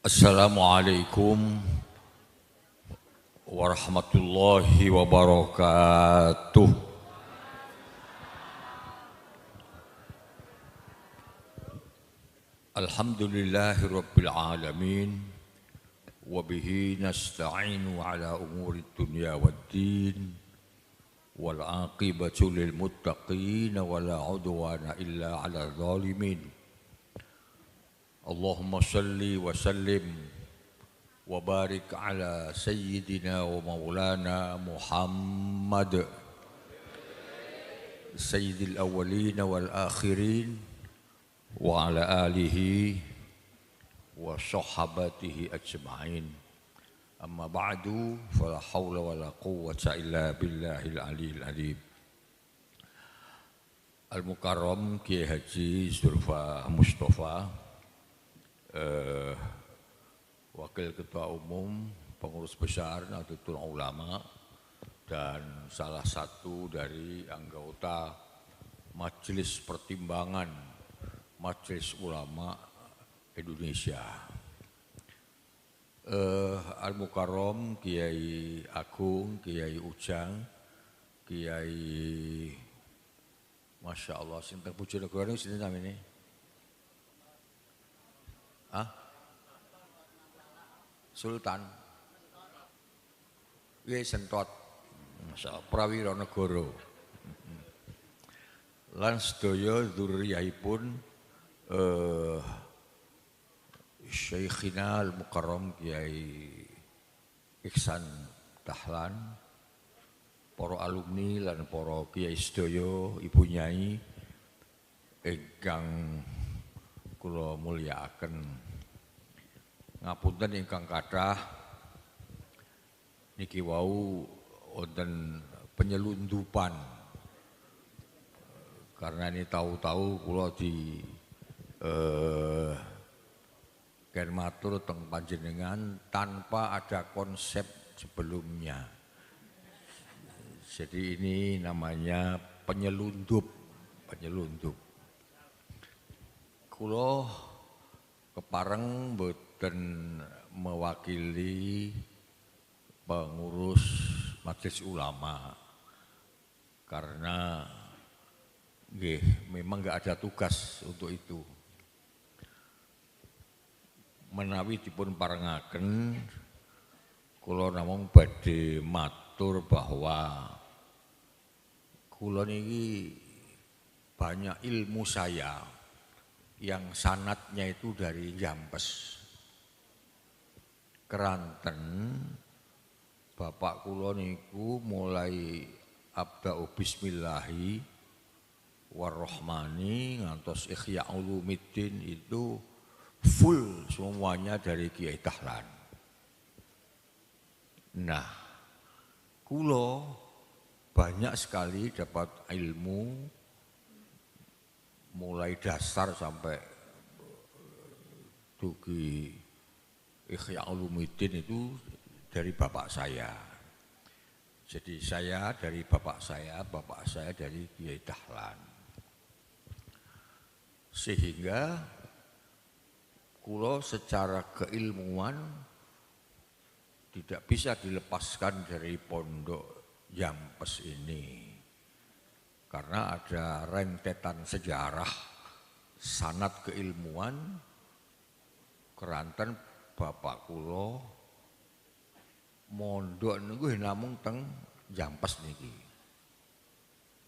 Assalamualaikum warahmatullahi wabarakatuh. Alhamdulillahi rabbil alamin. Wabihi nasta'inu ala umuri dunya waddin. Wal aqibatu lil muttaqin wala udwana illa ala zalimin. Allahumma salli wa sallim wa barik ala sayyidina wa maulana Muhammad sayyidil awwalin wal akhirin wa ala alihi wa sahhabatihi ajma'in. Amma ba'du, fala hawla wala quwwata illa billahil aliyil alim. Al-Mukarram Kiai Haji Zulfa Mustafa, Wakil Ketua Umum, Pengurus Besar Nahdlatul Ulama, dan salah satu dari anggota Majelis Pertimbangan Majelis Ulama Indonesia. Al-Mukarram Kiai Agung, Kiai Ujang, Kiai Masya Allah, sinten Bojonegoro ini sinten namanya? Sultan Sentot, Masya Allah, Prawira Negoro lan sedaya dzurriyyahipun Syekhina Al-Mukarram Kiai Ihsan Dahlan, para alumni lan para kiai sedaya, ibu nyai ingkang kula mulyakaken. Ngapunten ingkang kathah niki wau wonten penyelundupan, karena ini tahu-tahu kula di ken matur teng panjenengan tanpa ada konsep sebelumnya. Jadi ini namanya penyelundup. Kula kepareng boten mewakili pengurus Majelis Ulama karena memang nggak ada tugas untuk itu. Menawi dipun parengaken, kula namung badhe matur bahwa kula niki banyak ilmu saya yang sanatnya itu dari Jampes, Keranten. Bapak kula niku mulai abda'u bismillahi warrahmani ngantos Ihya Ulumuddin itu full semuanya dari Kiai Dahlan. Nah, kula banyak sekali dapat ilmu mulai dasar sampai dugi Ihya Ulumuddin itu dari bapak saya. Jadi saya dari bapak saya dari Kiai Dahlan. Sehingga kula secara keilmuan tidak bisa dilepaskan dari pondok Jampes ini. Karena ada rentetan sejarah sanad keilmuan Keranten bapak kula mondok niku namung teng Jampes niki.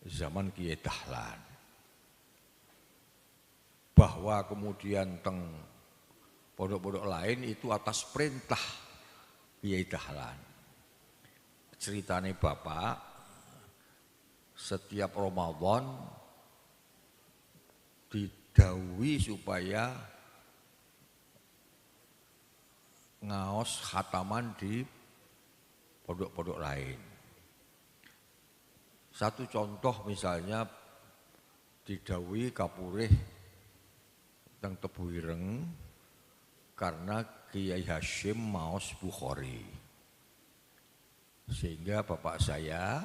Zaman Kiai Dahlan. Bahwa kemudian teng pondok-pondok lain itu atas perintah Kiai Dahlan. Ceritane bapak setiap Ramadan didhawuhi supaya ngaos khataman di pondok-pondok lain. Satu contoh misalnya didhawuhi kapurih teng Tebuireng karena Kiai Hasyim maos Bukhari. Sehingga bapak saya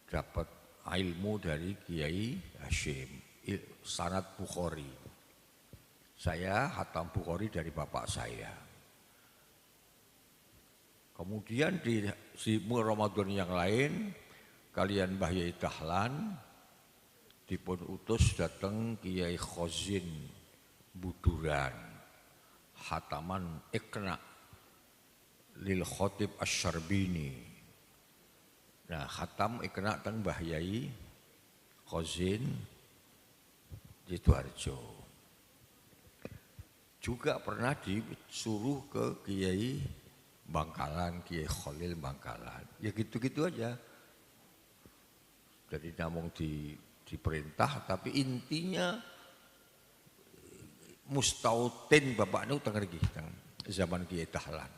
dapat ilmu dari Kiai Hasyim, sanad Bukhari. Saya hatam Bukhari dari bapak saya. Kemudian di Ramadan yang lain kalian Mbah Yai Dahlan dipun utus datang Kiai Khozin Buduran hataman Iqna lil Khotib Asy-Syarbini. Nah, khatam Iqna teng Mbah Yai Khozin Sidoarjo. Juga pernah disuruh ke Kiai Bangkalan, Kiai Khalil Bangkalan. Ya gitu-gitu aja. Jadi namun diperintah, tapi intinya mustautin bapak ini utang lagi zaman Kiai Dahlan.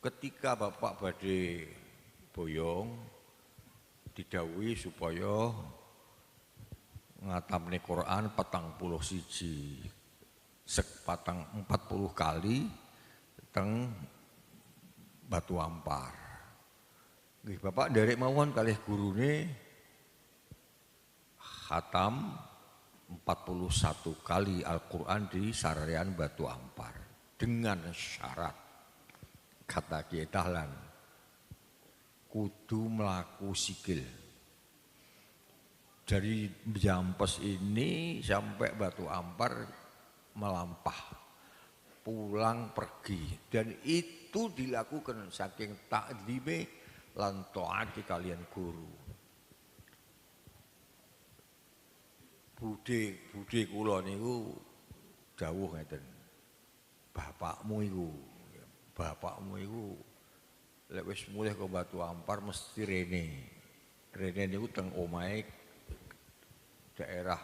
Ketika bapak badhe boyong, didhawuhi supaya ngatamne Quran 41 sepatang 40 kali teng Batu Ampar. Nggih bapak nderek mawon kalih gurune khatam 41 kali Al-Qur'an di Sararean Batu Ampar dengan syarat kata Kiai Dahlan kudu mlaku sikil. Dari Jampes ini sampai Batu Ampar melampah pulang pergi dan itu dilakukan saking takdime lan taati kalian guru. Budhe kula niku dawuh ngeten. Bapakmu iku lek wis mulih ke Batu Ampar mesti rene. Rene niku teng omahe daerah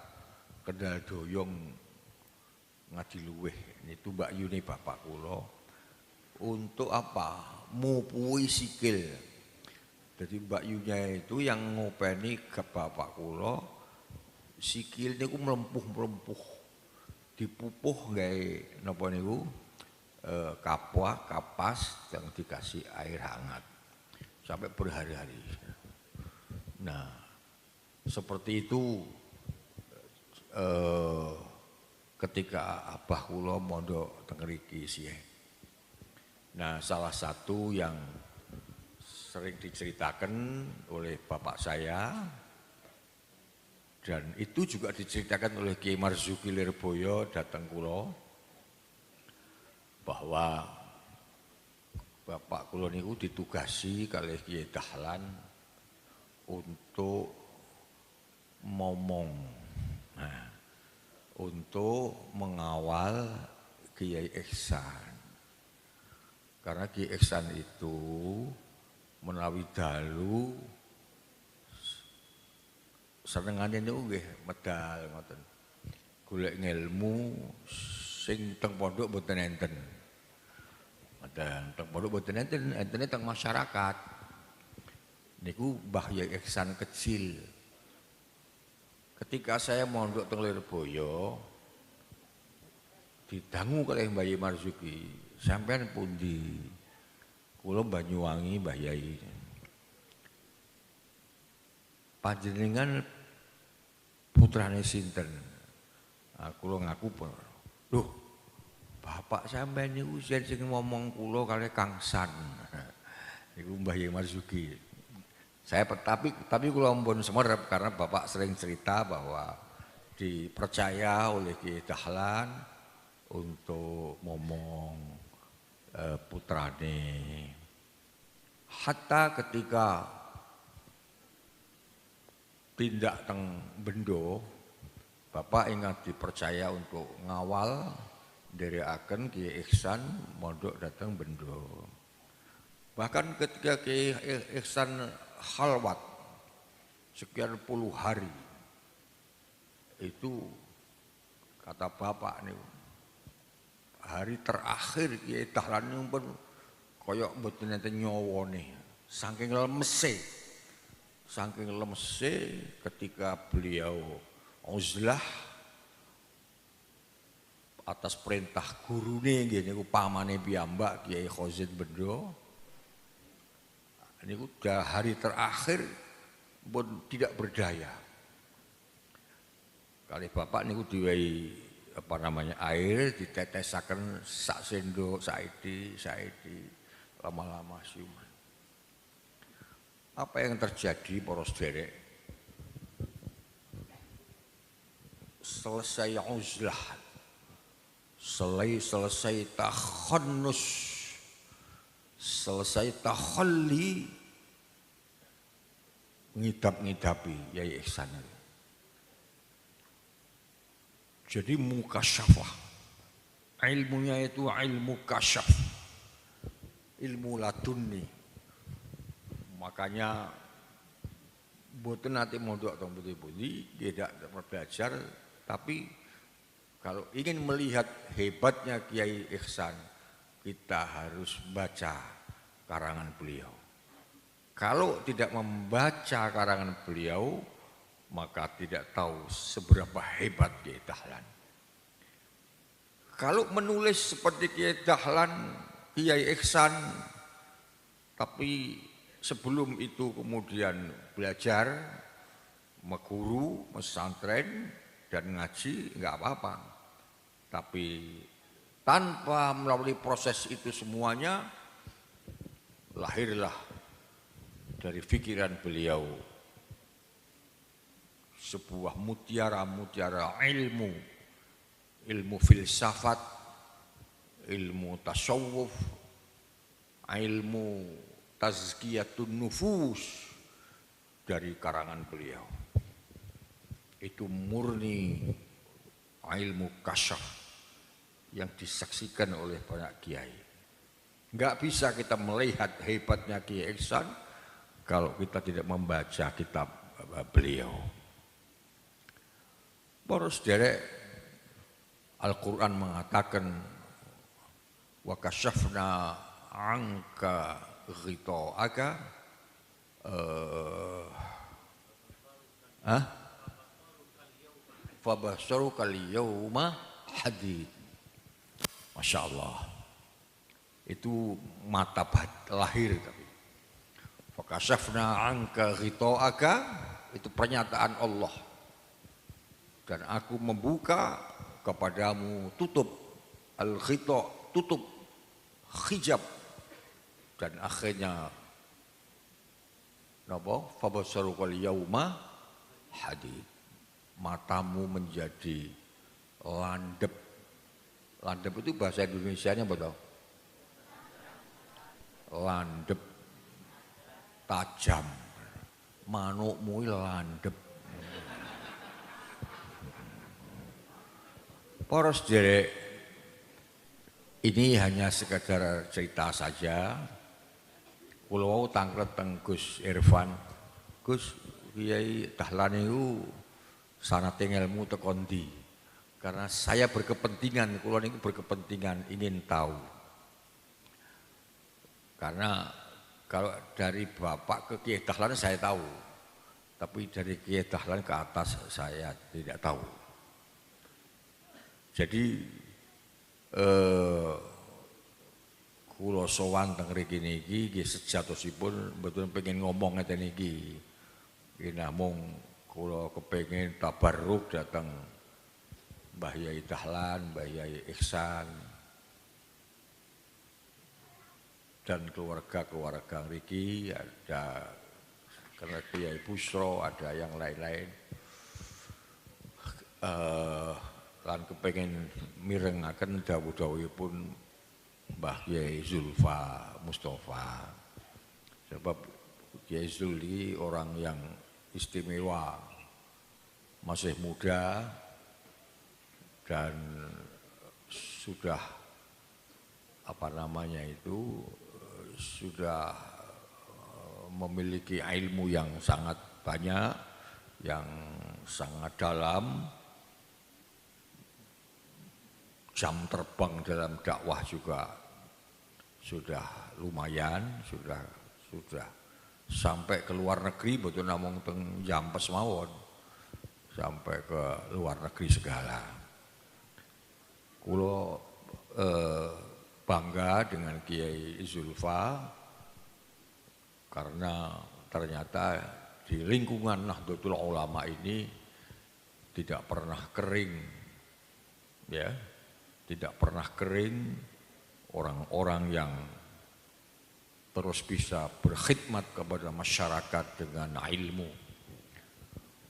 Kendal Doyong Ngadiluweh niku Mbak Yuni bapak kula untuk apa? Mupuhi sikil. Jadi Mbak Yuni itu yang ngopeni ke bapak kula sikil niku melempuh dipupuh gawe napa niku kapas yang dikasih air hangat sampai berhari-hari. Nah, seperti itu ketika abah kula mondok teng mriki sih. Nah, salah satu yang sering diceritakan oleh bapak saya dan itu juga diceritakan oleh Kiai Marzuki Lirboyo datang kula bahwa bapak kula niku ditugasi kalih Kiai Dahlan untuk momong. Nah, untuk mengawal Kiai Ihsan. Karena Kiai Ihsan itu menawi dalu senengane niku nggih medal ngoten. Golek ngilmu sing teng pondok mboten enten. Medal teng pondok mboten enten, entene teng masyarakat. Niku Mbah Yai Ihsan kecil. Ketika saya mondok teng Lirboyo didangu kalih Mbah Yai Marzuki, sampean pundi? Kula Banyuwangi Mbah Yai. Panjenengan putrane sinten? Kula ngaku, "Loh, bapak sampean niku sing ngomong kula kalih Kang San." Niku Mbah Yai Marzuki. Saya tapi kula ampun semerep karena bapak sering cerita bahwa dipercaya oleh Kiai Dahlan untuk ngomong putrane. Hatta ketika tindak teng Bendo, bapak ingat dipercaya untuk ngawal nderekaken Kiai Ihsan mondok datang Bendo. Bahkan ketika Kiai Ihsan khalwat sekian puluh hari itu kata bapak nih hari terakhir Kiai Dahlan niku pun kaya mboten enten nyawane saking lemese ketika beliau uzlah atas perintah gurune nggih niku pamane piyambak Kiai Khozin Bendo. Ini udah hari terakhir pun tidak berdaya. Kali bapak niku diwai apa namanya air ditetesaken sak sendok saiki lama-lama siuman. Apa yang terjadi para sederek? Selesai uzlah, selesai takhannus, selesai takhalli, ngidap-ngidapi Yai Ihsan. Jadi mukasyafah, ilmunya itu ilmu kasyaf, ilmu laduni. Makanya mboten nate mondok teng pundi-pundi, tidak belajar, tapi kalau ingin melihat hebatnya Kiai Ihsan, kita harus baca karangan beliau. Kalau tidak membaca karangan beliau, maka tidak tahu seberapa hebat Kiai Dahlan. Kalau menulis seperti Kiai Dahlan, Kiai Ihsan, tapi sebelum itu kemudian belajar, meguru, mesantren, dan ngaji, enggak apa-apa. Tapi tanpa melalui proses itu semuanya, lahirlah dari pikiran beliau sebuah mutiara-mutiara ilmu filsafat, ilmu tasawuf, ilmu tazkiyatun nufus dari karangan beliau. Itu murni ilmu kasyaf yang disaksikan oleh banyak kiai. Enggak bisa kita melihat hebatnya Kiai Ihsan kalau kita tidak membaca kitab beliau. Para sederek, Al-Quran mengatakan wa kasyafna anka ghita'aka fabasaruka al-yawma hadid. Masya Allah, itu mata lahir. Tapi fakashafna anka ghita'aka itu pernyataan Allah, dan aku membuka kepadamu tutup al-ghita', tutup hijab, dan akhirnya napa fabasaruka al-yawma hadid, matamu menjadi landep. Landep itu bahasa Indonesianya betul. Landep, tajam, manukmu landep. Para sederek, ini hanya sekedar cerita saja. Kula wau tanglet teng Gus Irfan, Gus Kiai Dahlan niku sanate ilmu tekon ndi? Karena saya berkepentingan, kula niku berkepentingan ingin tahu. Karena kalau dari Bapak ke Kiai Dahlan saya tahu, tapi dari Kiai Dahlan ke atas saya tidak tahu. Jadi kula sowan teng mriki niki nggih sejatosipun mboten pengen ngomong ngeten iki. Namung kula kepengin tabarruk dateng Mbah Yai Dahlan, Mbah Yai Ihsan, dan keluarga-keluarga mriki, ada karena Kiai Busro, ada yang lain-lain. Lan kepengen mirengaken dawuh-dawuhipun Mbah Kiai Zulfa Mustafa. Sebab Kiai Zul ini orang yang istimewa, masih muda, dan sudah sudah memiliki ilmu yang sangat banyak, yang sangat dalam. Jam terbang dalam dakwah juga sudah lumayan, sudah sampai ke luar negeri, betul namung teng Jampes mawon, sampai ke luar negeri segala. Kulo bangga dengan Kiai Zulfa karena ternyata di lingkungan Nahdlatul Ulama ini tidak pernah kering ya, tidak pernah kering, orang-orang yang terus bisa berkhidmat kepada masyarakat dengan ilmu.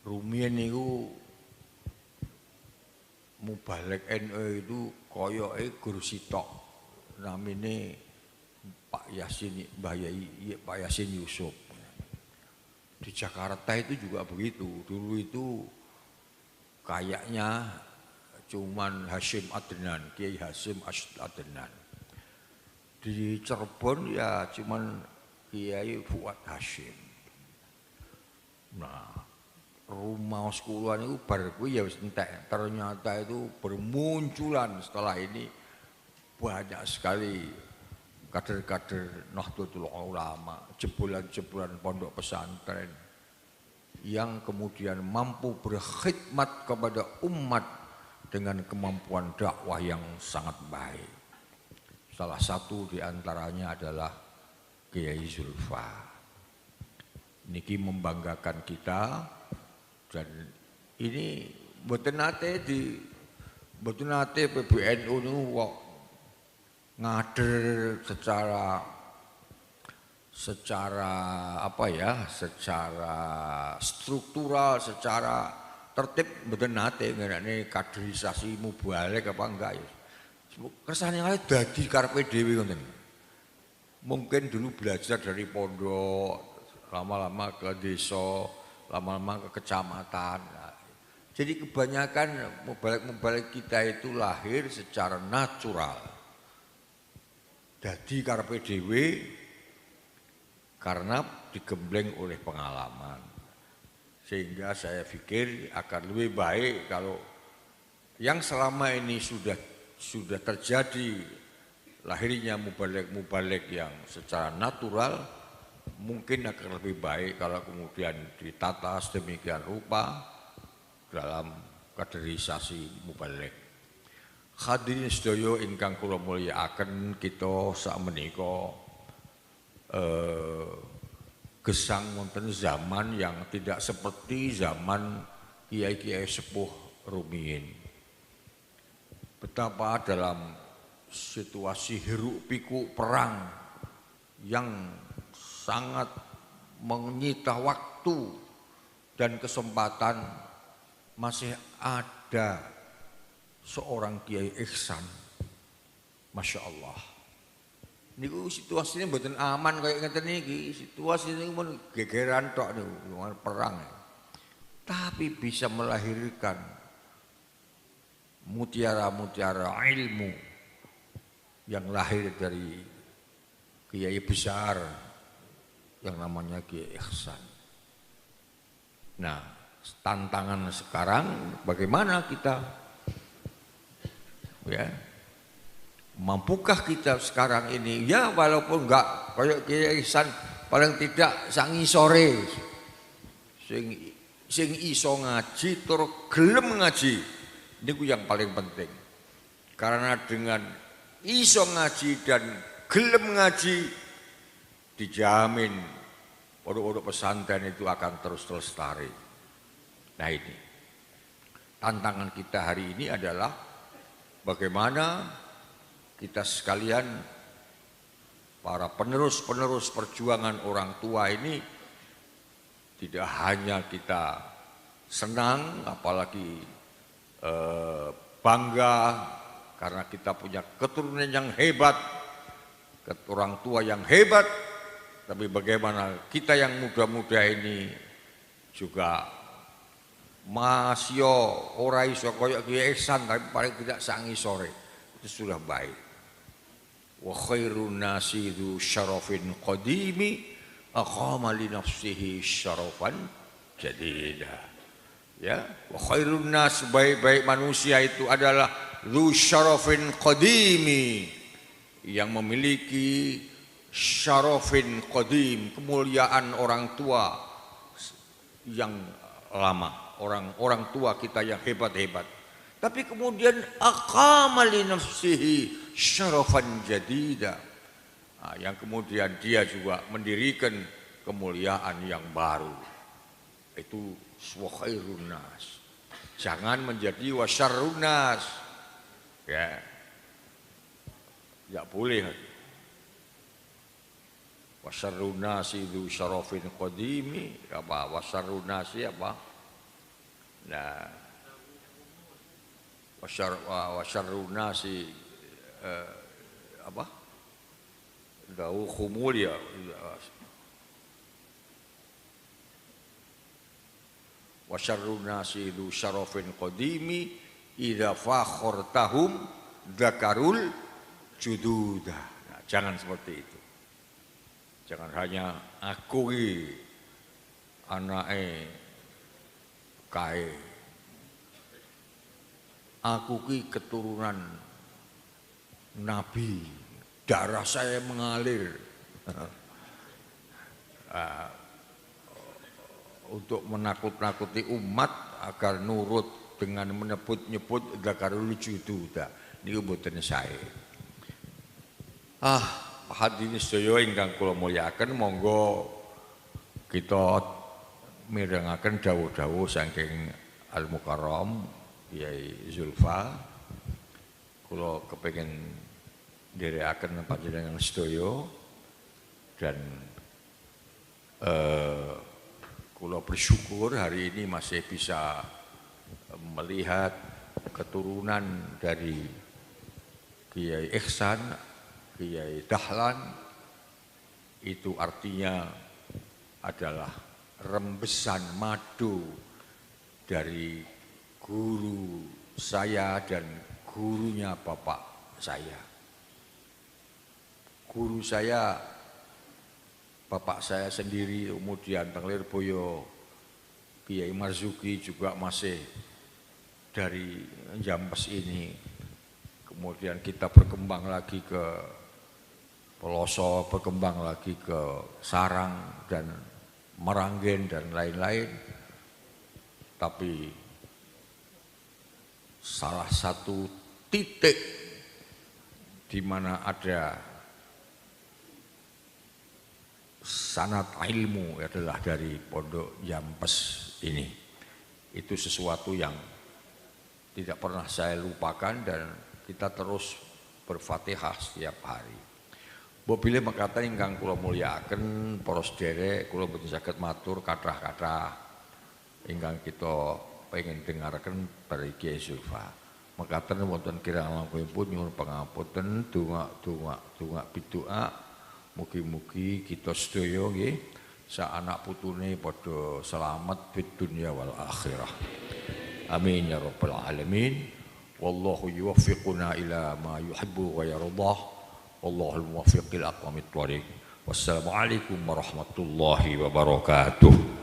Rumiyin niku Mubalik NU itu koyoke guru sitok, namine Pak Yasin, Pak Yasin Yusuf. Di Jakarta itu juga begitu. Dulu itu kayaknya cuman Hasyim Adnan, Kiai Hasyim Adnan. Di Cirebon ya cuman Kiai Fuad Hasyim. Nah, rumah sekuluan itu bar kuwi ya wis entek. Ternyata itu bermunculan setelah ini banyak sekali kader-kader Nahdlatul Ulama, jebolan-jebolan pondok pesantren yang kemudian mampu berkhidmat kepada umat dengan kemampuan dakwah yang sangat baik. Salah satu di antaranya adalah Kiai Zulfa. Niki membanggakan kita, dan ini mboten nate PBNU niku kok ngader secara apa ya, secara struktural, secara tertib mboten nate ngenane kaderisasi mubalik apa enggak ya. Kersane ae dadi karepe dhewe ngoten. Mungkin dulu belajar dari pondok, lama-lama ke desa, lama-lama ke kecamatan. Jadi kebanyakan mubalik kita itu lahir secara natural. Dadi karepe dhewe karena digembleng oleh pengalaman. Sehingga saya pikir akan lebih baik kalau yang selama ini sudah terjadi lahirnya mubalik yang secara natural, mungkin akan lebih baik kalau kemudian ditata sedemikian rupa dalam kaderisasi mubalik. Hadirin sedaya ingkang kula mulyakaken, kita sakmenika gesang wonten zaman yang tidak seperti zaman kiai-kiai sepuh rumiyin. Betapa dalam situasi hiruk pikuk perang yang sangat menyita waktu dan kesempatan, masih ada seorang Kiai Ihsan, Masya Allah. Niku situasinya mboten aman kayak ngeten niki, situasinya pun gegeran tok niku, perang. Tapi bisa melahirkan mutiara-mutiara ilmu yang lahir dari Kiai besar yang namanya Kiai Ihsan. Nah, tantangan sekarang bagaimana kita, ya, mampukah kita sekarang ini, ya walaupun enggak kayak Kiai Ihsan, paling tidak sangi sore sing iso ngaji tur gelem ngaji, niku yang paling penting. Karena dengan iso ngaji dan gelem ngaji, dijamin pondok-pondok pesantren itu akan terus lestari. Nah, ini tantangan kita hari ini adalah bagaimana kita sekalian, para penerus-penerus perjuangan orang tua ini, tidak hanya kita senang, apalagi bangga karena kita punya keturunan yang hebat, orang tua yang hebat, tapi bagaimana kita yang muda-muda ini juga masih ora iso koyo Kiai Ihsan, tapi paling tidak sangi sore itu sudah baik. Wa khairun nasi dzu syarafin qadimi aqama li nafsihi syarafan jadida. Ya, wa khairun nas, baik-baik manusia itu adalah dzu syarafin qadimi, yang memiliki syarafin qadim, kemuliaan orang tua yang lama. Orang tua kita yang hebat-hebat, tapi kemudian aqama li nafsihi syarafan jadida, yang kemudian dia juga mendirikan kemuliaan yang baru, itu wa khairun nas. Jangan menjadi wa syarrun nas, Ya, tidak boleh. Wasarrun nasi dzu syarafin qadimi apa? Wasarrun nasi apa? Nah, wasarrun nasi apa? Dau khumul ya. Wasarrun nasi dzu syarafin qadimi idza fakhartahum dzakarul jududa. Nah, jangan seperti itu. Jangan hanya aku ki anake kae. Aku ki keturunan nabi, darah saya mengalir. Untuk menakut-nakuti umat agar nurut dengan menyebut-nyebut dzakarul jududa niku mboten sae. Hadirin sedaya ingkang kula mulyakaken, monggo kita mirengaken dawuh-dawuh saking Al Mukarram Kyai Zulfa. Kula kepengin nderekaken panjenengan sedaya dan kula bersyukur hari ini masih bisa melihat keturunan dari Kyai Ihsan, Kyai Dahlan. Itu artinya adalah rembesan madu dari guru saya dan gurunya bapak saya. Guru saya, bapak saya sendiri, kemudian Teng Lirboyo, Kyai Marzuki juga masih dari Jampes ini. Kemudian kita berkembang lagi ke Peloso, berkembang lagi ke Sarang dan Meranggen dan lain-lain. Tapi salah satu titik di mana ada sanad ilmu adalah dari Pondok Jampes ini. Itu sesuatu yang tidak pernah saya lupakan dan kita terus berfatihah setiap hari. Bila makaten ingkang kula mulyakaken para sedherek, kula boten saged matur kathah-kathah ingkang kita pengen dengarkan dari Kyai Zulfa. Makaten wonten kirang langkungipun nyuwun pangapunten, donga bidoa. Mugi-mugi kita sedaya nggih sak anak putune padha selamat fid dunya wal akhirah. Amin ya rabbal alamin. Wallahu yuwaffiquna ila ma yuhibbu wa yardah. Wallahul muwaffiq ila aqwamit thoriq. Wassalamualaikum warahmatullahi wabarakatuh.